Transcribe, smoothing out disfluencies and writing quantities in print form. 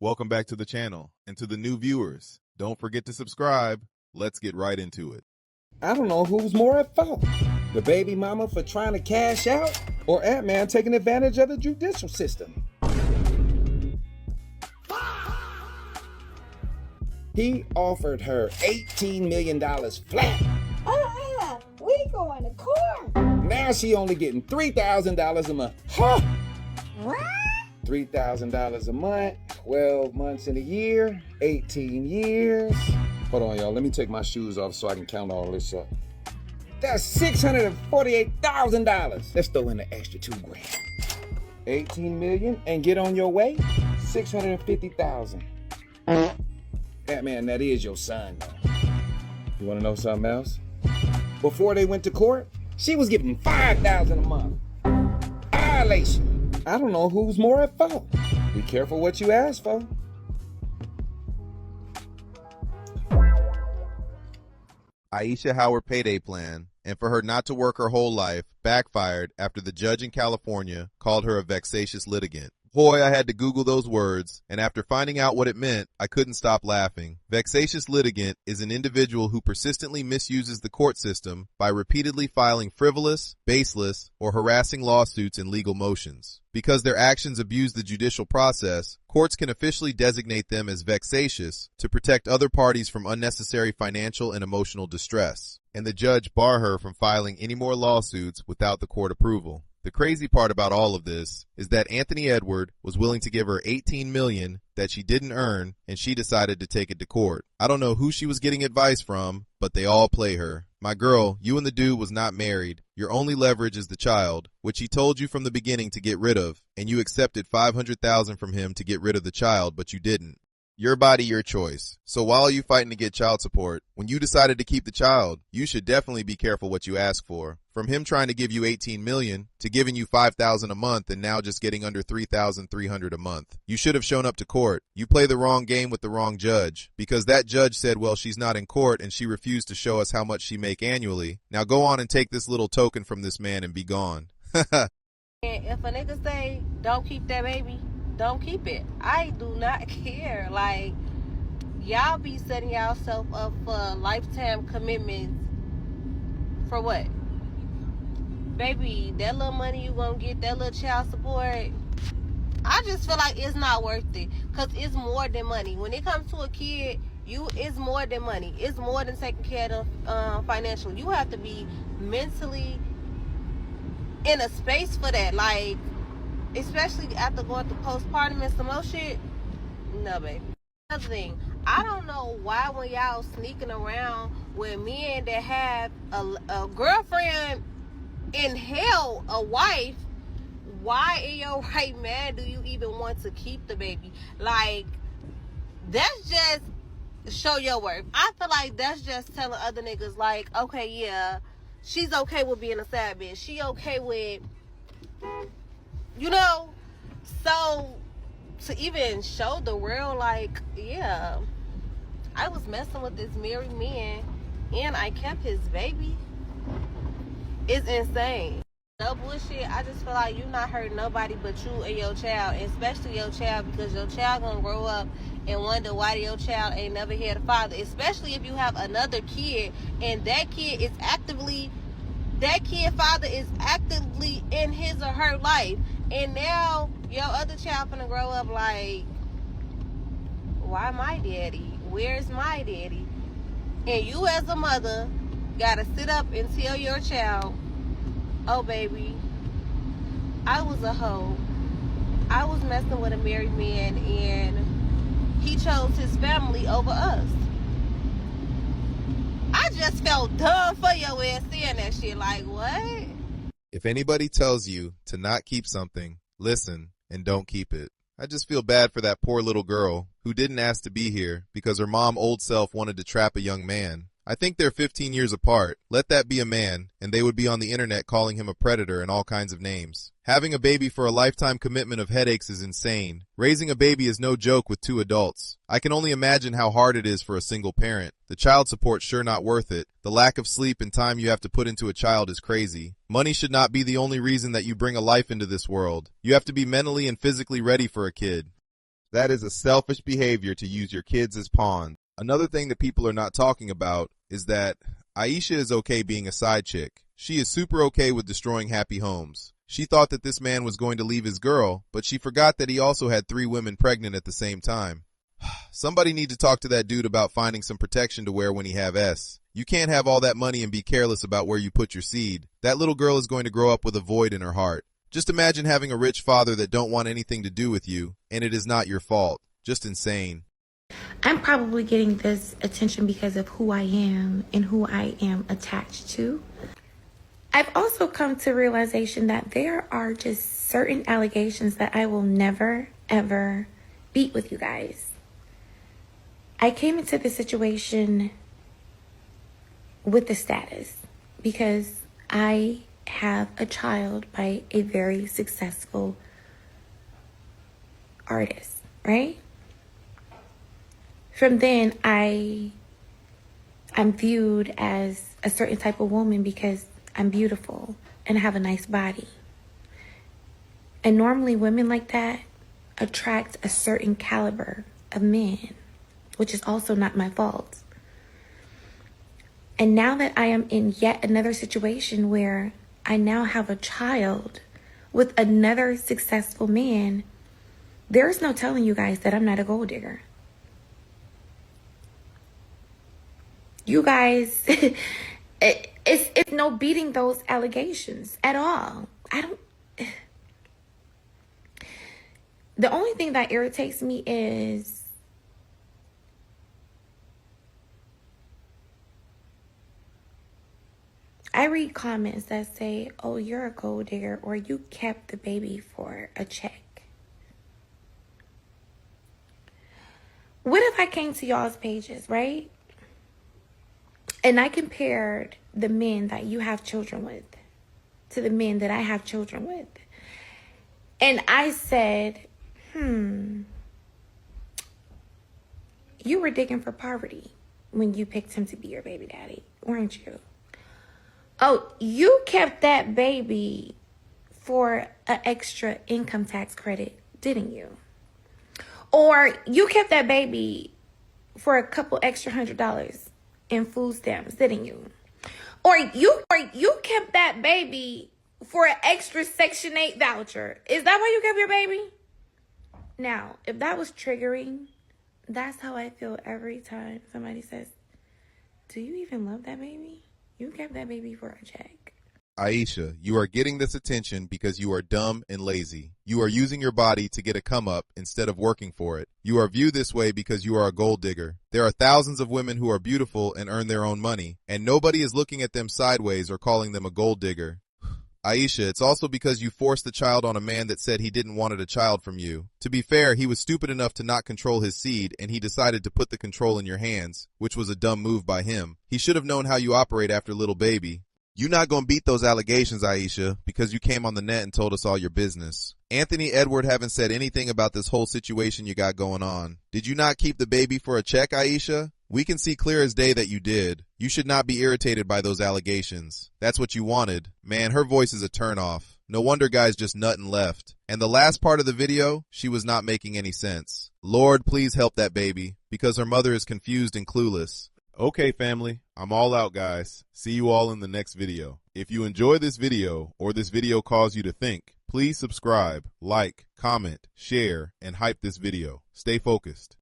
Welcome back to the channel, and to the new viewers, don't forget to subscribe. Let's get right into it. I don't know who's more at fault. The baby mama for trying to cash out, or Ant-Man taking advantage of the judicial system. He offered her $18 million flat. We going to court. Now she only getting $3,000 a month. Huh? What? $3,000 a month, 12 months in a year, 18 years. Hold on, y'all. Let me take my shoes off so I can count all this up. That's $648,000. Let's throw in an extra $2,000. 18 million and get on your way. 650,000. That man, that is your son, though. You want to know something else? Before they went to court, she was getting $5,000 a month. Alicia. I don't know who's more at fault. Be careful what you ask for. Ayesha Howard payday plan, and for her not to work her whole life, backfired after the judge in California called her a vexatious litigant. Boy, I had to Google those words, and after finding out what it meant, I couldn't stop laughing. Vexatious litigant is an individual who persistently misuses the court system by repeatedly filing frivolous, baseless, or harassing lawsuits and legal motions. Because their actions abuse the judicial process, courts can officially designate them as vexatious to protect other parties from unnecessary financial and emotional distress, and the judge bar her from filing any more lawsuits without the court approval. The crazy part about all of this is that Anthony Edward was willing to give her $18 million that she didn't earn, and she decided to take it to court. I don't know who she was getting advice from, but they all play her. My girl, you and the dude was not married. Your only leverage is the child, which he told you from the beginning to get rid of, and you accepted $500,000 from him to get rid of the child, but you didn't. Your body, your choice. So why are you fighting to get child support? When you decided to keep the child, you should definitely be careful what you ask for. From him trying to give you $18 million to giving you $5,000 a month and now just getting under $3,300 a month. You should have shown up to court. You play the wrong game with the wrong judge, because that judge said, well, she's not in court and she refused to show us how much she make annually. Now go on and take this little token from this man and be gone. If a nigga say, don't keep that baby, don't keep it. I do not care. Like, y'all be setting yourself up for lifetime commitments. For what? Baby, that little money you gonna get, that little child support, I just feel like it's not worth it. Because it's more than money. When it comes to a kid, it's more than money. It's more than taking care of financially. You have to be mentally in a space for that. Like, especially after going through postpartum and some more shit. No, baby. Another thing, I don't know why when y'all sneaking around with men that have a girlfriend in hell, a wife, why in your right mind do you even want to keep the baby? Like, that's just show your worth. I feel like that's just telling other niggas, like, okay, yeah, she's okay with being a side bitch. She okay with, you know, so to even show the world, like, yeah, I was messing with this married man and I kept his baby, it's insane. No bullshit. I just feel like you're not hurting nobody but you and your child, and especially your child, because your child gonna grow up and wonder why your child ain't never had a father, especially if you have another kid and that kid father is actively in his or her life, and now your other child gonna grow up like, why my daddy? Where's my daddy? And you as a mother gotta sit up and tell your child, oh baby, I was a hoe. I was messing with a married man and he chose his family over us. I just felt dumb for your ass saying that shit. Like, what? If anybody tells you to not keep something, listen and don't keep it. I just feel bad for that poor little girl who didn't ask to be here because her mom old self wanted to trap a young man. I think they're 15 years apart. Let that be a man, and they would be on the internet calling him a predator and all kinds of names. Having a baby for a lifetime commitment of headaches is insane. Raising a baby is no joke with 2 adults. I can only imagine how hard it is for a single parent. The child support's sure not worth it. The lack of sleep and time you have to put into a child is crazy. Money should not be the only reason that you bring a life into this world. You have to be mentally and physically ready for a kid. That is a selfish behavior to use your kids as pawns. Another thing that people are not talking about is that Ayesha is okay being a side chick. She is super okay with destroying happy homes. She thought that this man was going to leave his girl, but she forgot that he also had 3 women pregnant at the same time. Somebody need to talk to that dude about finding some protection to wear when he have S. You can't have all that money and be careless about where you put your seed. That little girl is going to grow up with a void in her heart. Just imagine having a rich father that don't want anything to do with you, and it is not your fault. Just insane. I'm probably getting this attention because of who I am and who I am attached to. I've also come to realization that there are just certain allegations that I will never, ever beat with you guys. I came into this situation with the status because I have a child by a very successful artist, right? From then, I'm viewed as a certain type of woman because I'm beautiful and have a nice body. And normally women like that attract a certain caliber of men, which is also not my fault. And now that I am in yet another situation where I now have a child with another successful man, there's no telling you guys that I'm not a gold digger. You guys, it's no beating those allegations at all. The only thing that irritates me is I read comments that say, oh, you're a gold digger, or you kept the baby for a check. What if I came to y'all's pages, right? And I compared the men that you have children with to the men that I have children with. And I said, you were digging for poverty when you picked him to be your baby daddy, weren't you? Oh, you kept that baby for an extra income tax credit, didn't you? Or you kept that baby for a couple extra $100 in food stamps, didn't you? Or you kept that baby for an extra Section 8 voucher. Is that why you kept your baby? Now, if that was triggering, that's how I feel every time somebody says, do you even love that baby? You kept that baby for a check. Ayesha, you are getting this attention because you are dumb and lazy. You are using your body to get a come up instead of working for it. You are viewed this way because you are a gold digger. There are thousands of women who are beautiful and earn their own money, and nobody is looking at them sideways or calling them a gold digger. Ayesha, it's also because you forced the child on a man that said he didn't wanted a child from you. To be fair, he was stupid enough to not control his seed, and he decided to put the control in your hands, which was a dumb move by him. He should have known how you operate after little baby. You're not going to beat those allegations, Ayesha, because you came on the net and told us all your business. Anthony Edward haven't said anything about this whole situation you got going on. Did you not keep the baby for a check, Ayesha? We can see clear as day that you did. You should not be irritated by those allegations. That's what you wanted. Man, her voice is a turnoff. No wonder guys just nut and left. And the last part of the video, she was not making any sense. Lord, please help that baby, because her mother is confused and clueless. Okay, family, I'm all out, guys. See you all in the next video. If you enjoy this video or this video caused you to think, please subscribe, like, comment, share, and hype this video. Stay focused.